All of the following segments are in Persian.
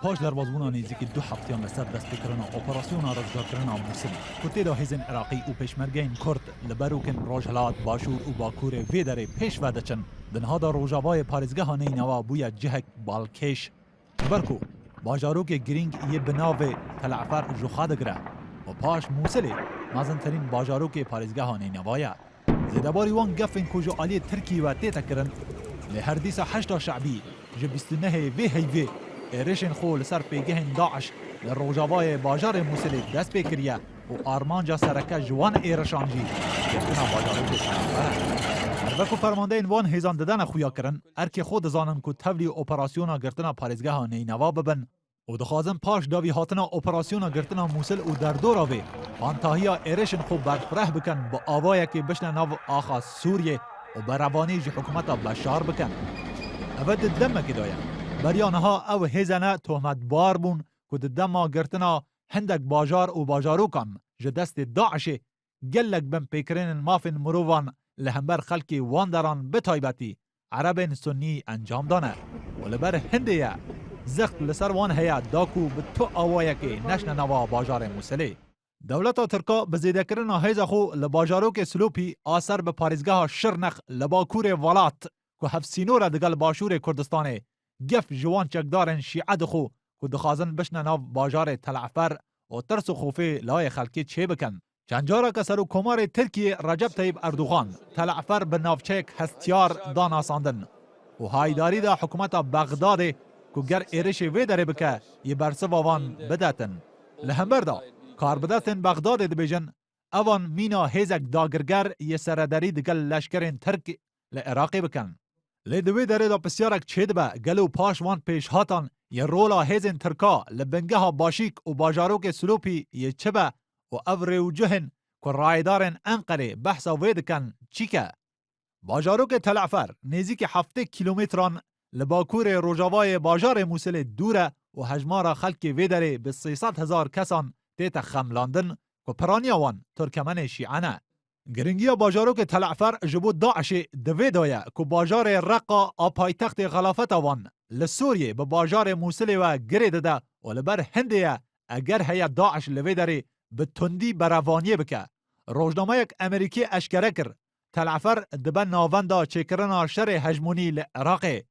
پاش دروازبونا نزدیک 2 هفتهان لسر دست کردن اپراسیون رزگار کردن موصل کتی دا هیزن عراقی و پشمرگین کرد لبروکن روجهلات باشور و باکور ویدره پیش ودچن دنها دا روجاوای پارزگاه نینوا بویا جهک بالکش برکو باجاروک گرینگ یه بناو تلعفر جوخاد گره و پاش موصل مازنترین باجاروک پارزگاه نینوایا زیدباری وان گفن کجو آلی ترکی و تیتا کرن لهر دیسا 8 شعبی جبستنه وی هیوی ایرشن خو لسر پیگهن داعش لروجاوای باجار موصل دست پیکریه و آرمانجا سرکه جوان ایرشانجی گفتنا باجاروک تلعفر وکو فرمانده این وان هیزان ددن خویا کرن ارکی خود زانن که تولی اپراسیونا گرتنا پارزگاه نینوا ببن و دخوازن پاش داوی هاتنا اپراسیونا گرتنا موصل و در دوراوی آنتاهیا ایرشن خوب برفره بکن با آوایی که بشن ناو آخا سوریه و بروانی جی حکومتا بشار بکن اود دمه که دایم بریانها او هیزنه تهمت بار بون که دمه گرتنا هندک باجار و باجاروکان جدست داعشه گلک بم پیکرین مافن مروان لهمبر خلکی واندران بتایبتی عرب سنی انجام دانه ولبر هندیه زخت لسر وان هیا داکو به تو آوایی که نشن نوا باجار موصله دولتا ترکا به زیده کرنا هیزا خو لباجاروک سلوپی آثر به پارزگاه شرنخ لباکور ولات که هفسینور دگل باشور کردستانه گف جوان چکدارن شیعه دخو که دخازن بشن ناو باجار تلعفر و ترس و خوفه لای خلکی چه بکن چنجارا کسر و کمار ترکیه رجب طیب اردوغان تلعفر به ناوچک هستیار دانا ساندن و هایداری دا حکومت بغداد که گر ایرش وی داره بکه یه برسه وان بدتن لهمبر دا کار بدتن بغداد دبیجن اوان مینا هیزک داگرگر یه سرداری دگل لشکرین ترک لعراقی بکن لیدوی داره دا پسیارک چید با گلو پاش وان پیش هاتان یه رولا هیزن ترکا لبنگه ها باشیک و باجاروک سلوپی یه چبه و اوری و جهن که رایدارن انقره بحثا ویدکن چیکه باجاروک تلعفر نزدیک 7 کیلومتران لباکور روجاوای باجار موصل دوره و حجمارا خلک ویدره به 300,000 کسان تیتا خملاندن که پرانیاوان ترکمن شیعانه گرنگیا باجاروک تلعفر جبو داعش دوی دایه که باجار رقا آپایتخت غلافت آوان لسوریه به باجار موصل و گره داده و لبر هندیه اگر هیا داعش لوی داره به تندی بروانیه بکه روزنامه یک امریکی اشکره کر تلعفر دبن ناوندا چکرنا شر هجمونی لعراقه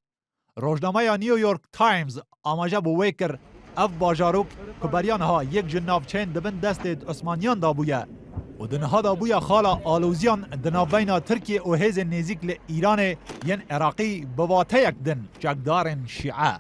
روزنامه یا نیویورک تایمز آماجه بوی کر اف باجاروک که بریانها یک جناف چین دبن دست عثمانیان دابویه و دنها دابویه خالا آلوزیان دنابینا ترکیه و هیز نزیک لإیران ین عراقی بواته یک دن جگدارن شیعه